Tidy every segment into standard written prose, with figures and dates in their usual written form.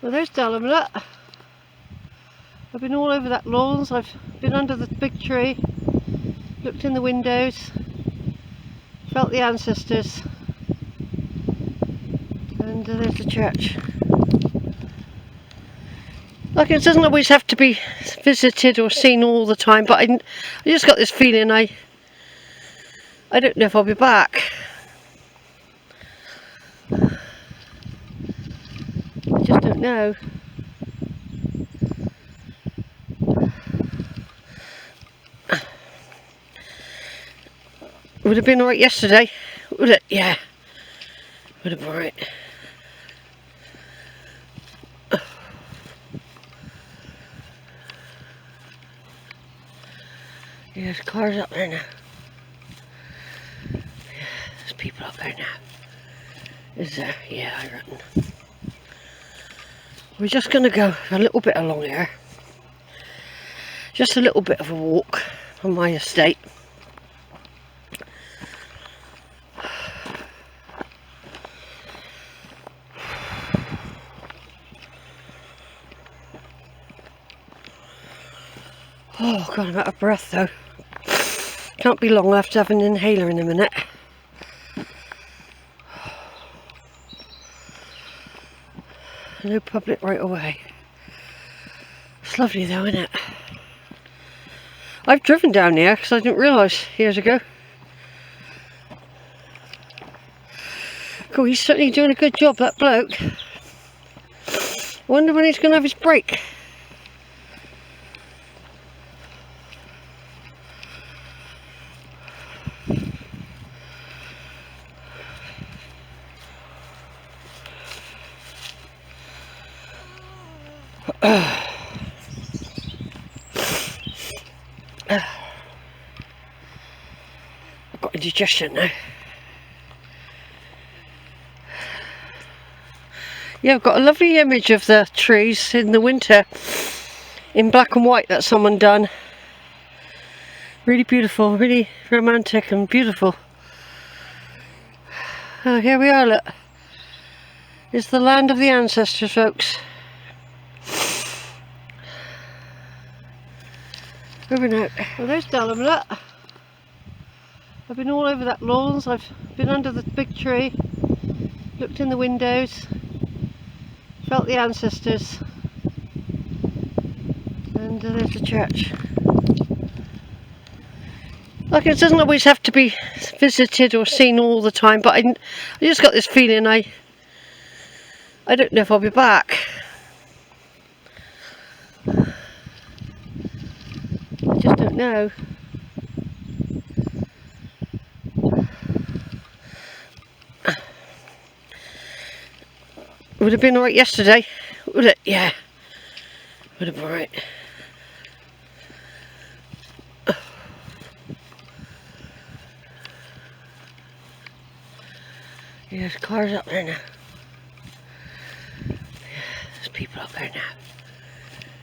Well, there's Dalham, look. I've been all over that lawns, I've been under the big tree, looked in the windows, felt the ancestors, and there's the church. Like, it doesn't always have to be visited or seen all the time, but I just got this feeling I don't know if I'll be back. I just don't know. Would have been alright yesterday, would it? Yeah, would have been alright. Yeah, there's cars up there now. Yeah, there's people up there now. Is there? Yeah, I reckon. We're just going to go a little bit along here. Just a little bit of a walk on my estate. Oh God, I'm out of breath though. Can't be long, I'll have to have an inhaler in a minute. No public right away. It's lovely though, isn't it? I've driven down here because I didn't realise years ago. Cool, he's certainly doing a good job, that bloke. Wonder when he's going to have his break. I've got indigestion now. Yeah, I've got a lovely image of the trees in the winter in black and white that someone done. Really beautiful, really romantic and beautiful. Oh, here we are, look. It's the land of the ancestors, folks. Over now. Well, there's Dalham, look. I've been all over that lawns, I've been under the big tree, looked in the windows, felt the ancestors, and there's the church. Like, it doesn't always have to be visited or seen all the time, but I just got this feeling I don't know if I'll be back. I just don't know. Would have been alright yesterday, would it? Yeah, would have been alright. Yeah, there's cars up there now. Yeah, there's people up there now.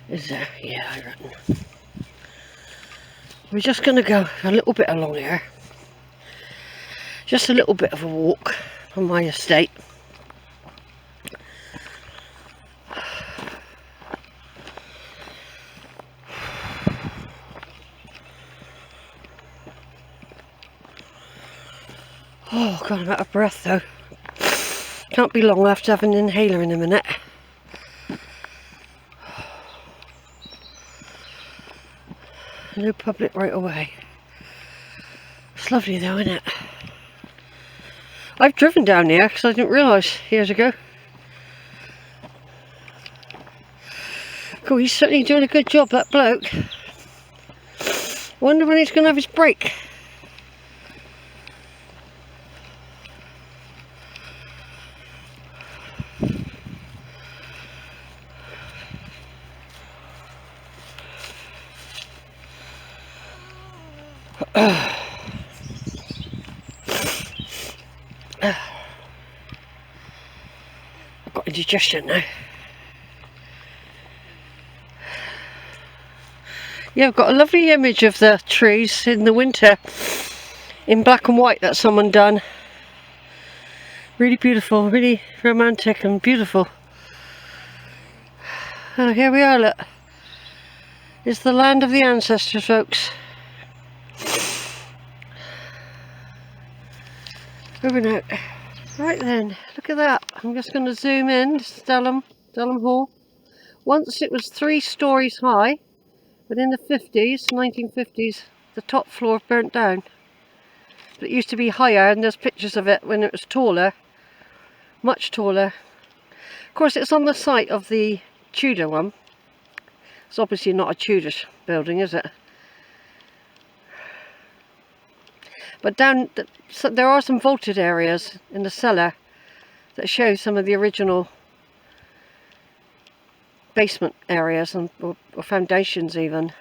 Is there? Yeah, I reckon. We're just going to go a little bit along here. Just a little bit of a walk on my estate. Oh God, I'm out of breath though. Can't be long, I'll have to have an inhaler in a minute. No public right away. It's lovely though, isn't it? I've driven down here because I didn't realise years ago. Cool, he's certainly doing a good job, that bloke. Wonder when he's going to have his break. I've got indigestion now. Yeah, I've got a lovely image of the trees in the winter in black and white that someone done. Really beautiful, really romantic and beautiful. Oh, here we are, look. It's the land of the ancestors, folks. Over now. Right then, look at that. I'm just going to zoom in. This is Dalham Hall. Once it was 3 stories high, but in the 50s, 1950s, the top floor burnt down. But it used to be higher, and there's pictures of it when it was taller, much taller. Of course, it's on the site of the Tudor one. It's obviously not a Tudor building, is it? But down, so there are some vaulted areas in the cellar that show some of the original basement areas and or foundations even.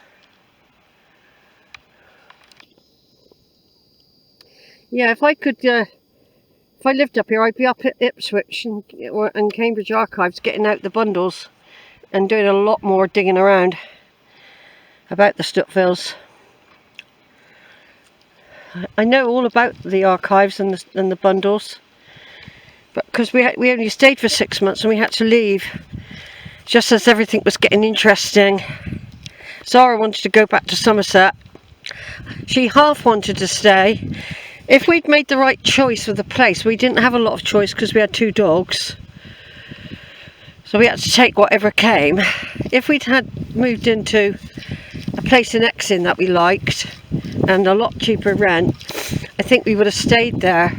Yeah, if I lived up here, I'd be up at Ipswich and Cambridge Archives getting out the bundles and doing a lot more digging around about the Stutvilles. I know all about the archives and the bundles, but because we only stayed for 6 months and we had to leave just as everything was getting interesting. Zara wanted to go back to Somerset. She half wanted to stay. If we'd made the right choice with the place, we didn't have a lot of choice because we had 2 dogs. So we had to take whatever came. If we'd had moved into a place in Exon that we liked and a lot cheaper rent, I think we would have stayed there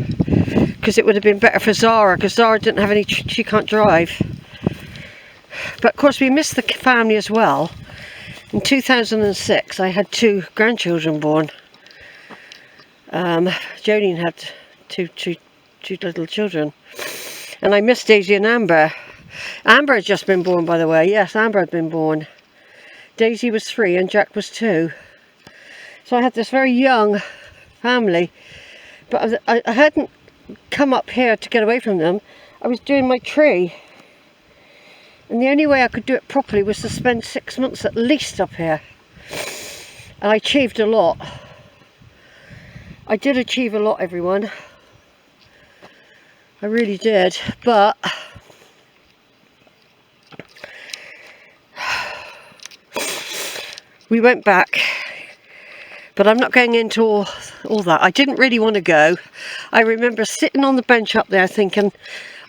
because it would have been better for Zara, because Zara didn't have any, she can't drive. But of course we missed the family as well. In 2006 I had 2 grandchildren born. Jolene had two little children, and I missed Daisy and Amber. Amber had just been born, by the way. Yes, Amber had been born. Daisy was 3 and Jack was 2. So I had this very young family, but I hadn't come up here to get away from them. I was doing my tree, and the only way I could do it properly was to spend 6 months at least up here. And I achieved a lot. I did achieve a lot, everyone. I really did, but we went back. But I'm not going into all that. I didn't really want to go. I remember sitting on the bench up there thinking,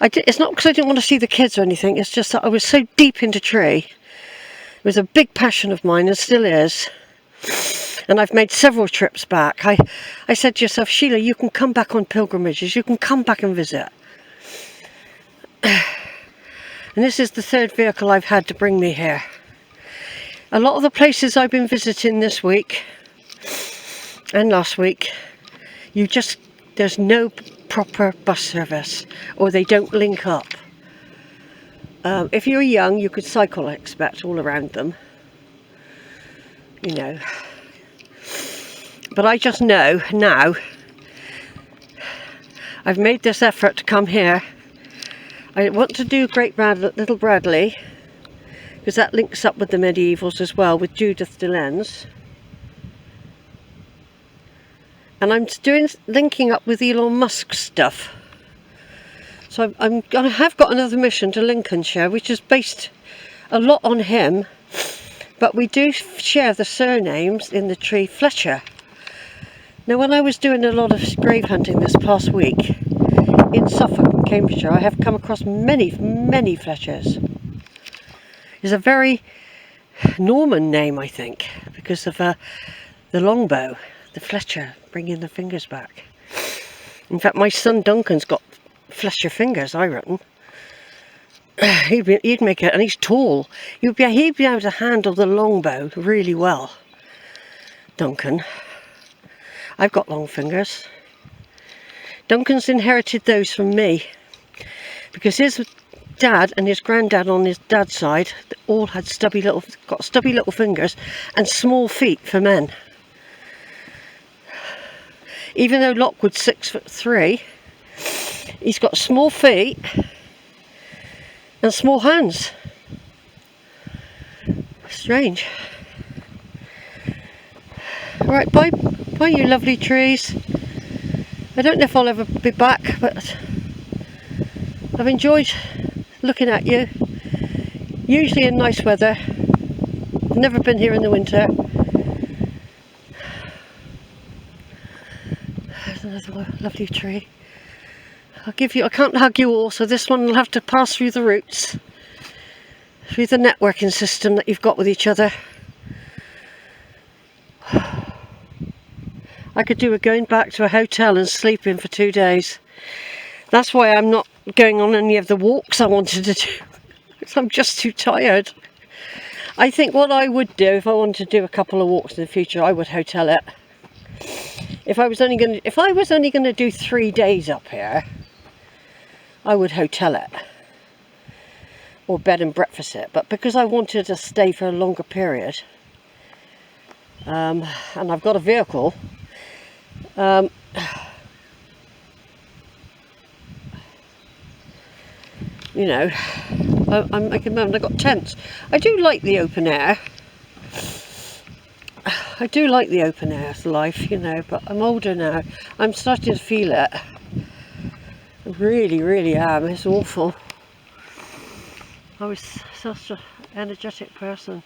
it's not because I didn't want to see the kids or anything, it's just that I was so deep into tree. It was a big passion of mine and still is. And I've made several trips back. I said to yourself, Sheila, you can come back on pilgrimages, you can come back and visit. And this is the 3rd vehicle I've had to bring me here. A lot of the places I've been visiting this week and last week, there's no proper bus service, or they don't link up. If you're young, you could cycle, I expect, all around them, you know. But I just know now, I've made this effort to come here. I want to do Little Bradley, because that links up with the medievals as well, with Judith de Lenz. And I'm linking up with Elon Musk stuff. So I have got another mission to Lincolnshire, which is based a lot on him. But we do share the surnames in the tree Fletcher. Now, when I was doing a lot of grave hunting this past week in Suffolk and Cambridgeshire, I have come across many Fletchers. It's a very Norman name, I think, because of the longbow, the Fletcher, bringing the fingers back. In fact, my son Duncan's got Fletcher fingers, I reckon. He'd make it, and he's tall. He'd be able to handle the longbow really well. Duncan. I've got long fingers. Duncan's inherited those from me, because his dad and his granddad on his dad's side all had stubby little fingers and small feet for men. Even though Lockwood's 6'3", he's got small feet and small hands. Strange. Right, bye you lovely trees. I don't know if I'll ever be back, but I've enjoyed looking at you. Usually in nice weather. Never been here in the winter. There's another lovely tree. I can't hug you all, so this one will have to pass through the roots, through the networking system that you've got with each other. I could do with going back to a hotel and sleeping for 2 days. That's why I'm not going on any of the walks I wanted to do, because I'm just too tired. I think what I would do if I wanted to do a couple of walks in the future, I would hotel it. If I was only going to do 3 days up here, I would hotel it or bed and breakfast it. But because I wanted to stay for a longer period, and I've got a vehicle, you know, I'm making I've got tents. I do like the open air. I do like the open air life, you know, but I'm older now. I'm starting to feel it. I really, really am. It's awful. I was such an energetic person.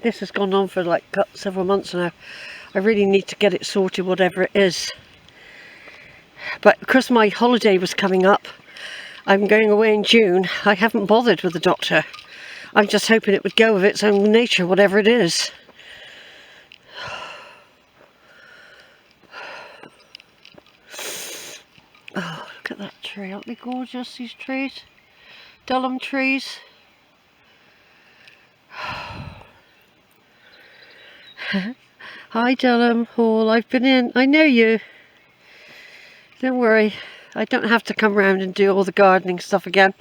This has gone on for like several months now. I really need to get it sorted, whatever it is. But because my holiday was coming up, I'm going away in June, I haven't bothered with the doctor. I'm just hoping it would go of its own nature, whatever it is. Oh, look at that tree. Aren't they gorgeous, these trees? Dalham trees. Hi Dalham Hall, I've been in. I know you. Don't worry, I don't have to come round and do all the gardening stuff again.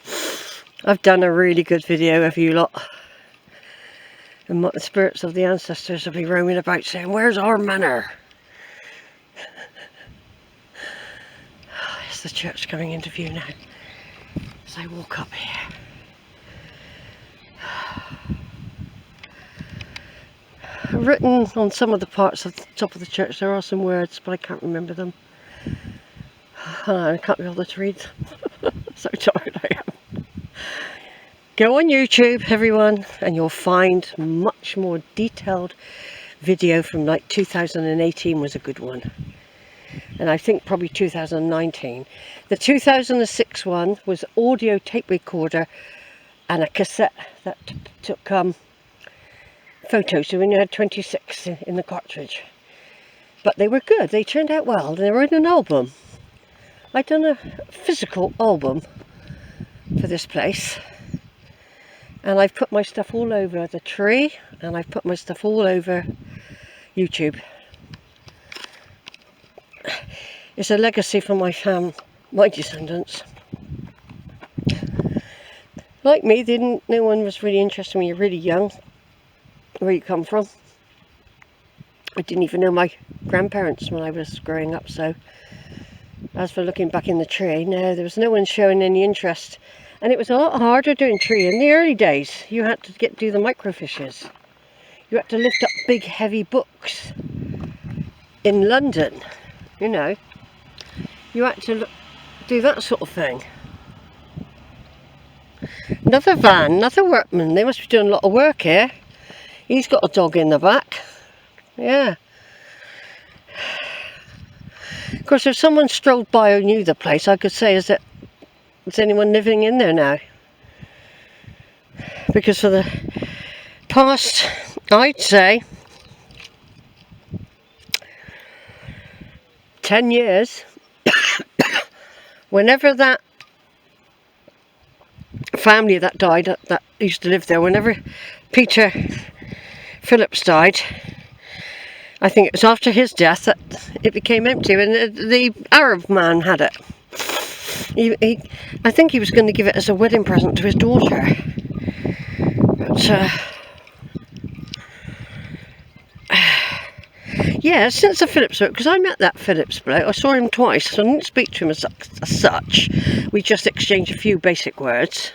I've done a really good video of you lot. And the spirits of the ancestors will be roaming about saying, where's our manor? There's the church coming into view now as I walk up here. Written on some of the parts of the top of the church, there are some words, but I can't remember them. I can't be bothered to read. So tired I am. Go on YouTube, everyone, and you'll find much more detailed video from like 2018 was a good one. And I think probably 2019. The 2006 one was audio tape recorder and a cassette that took photos. So we had 26 in the cartridge. But they were good, they turned out well. They were in an album. I'd done a physical album for this place. And I've put my stuff all over the tree, and I've put my stuff all over YouTube. It's a legacy from my descendants. Like me, no one was really interested when you're really young, where you come from. I didn't even know my grandparents when I was growing up, so as for looking back in the tree, no, there was no one showing any interest. And it was a lot harder doing tree in the early days. You had to do the microfishes. You had to lift up big heavy books in London, you know. You had to do that sort of thing. Another van, another workman. They must be doing a lot of work here. He's got a dog in the back. Yeah. Of course, if someone strolled by who knew the place, I could say, is anyone living in there now? Because for the past, I'd say, 10 years, whenever that family that died, that used to live there, whenever Peter Phillips died, I think it was after his death that it became empty, and the Arab man had it. I think he was going to give it as a wedding present to his daughter. But, yeah, since the Phillips book, because I met that Phillips bloke, I saw him twice, so I didn't speak to him as such. We just exchanged a few basic words.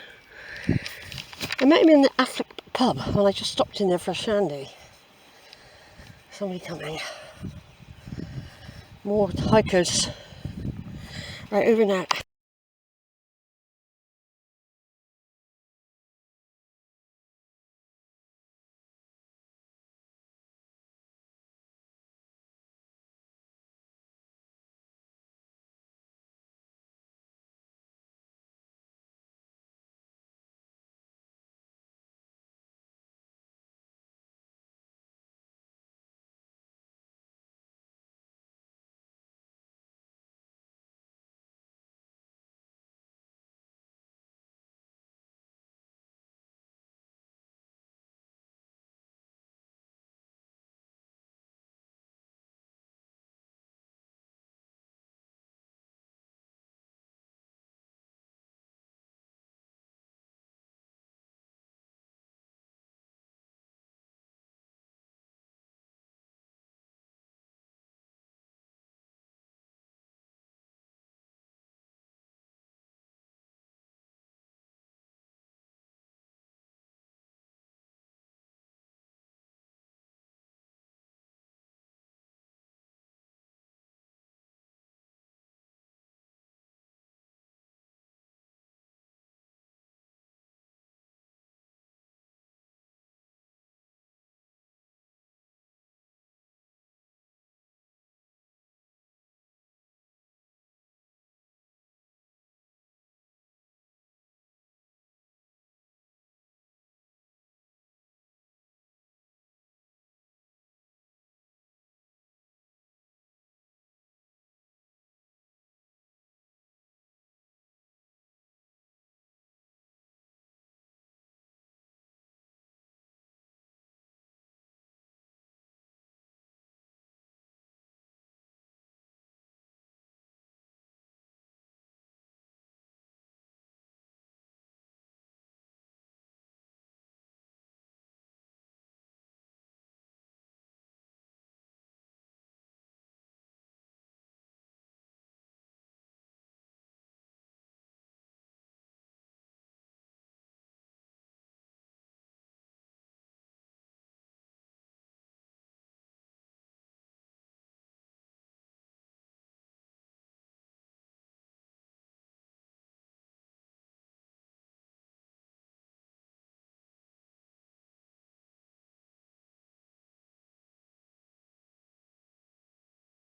I met him in the Affleck pub, and I just stopped in there for a shandy. Somebody coming. More hikers. Right, over and out.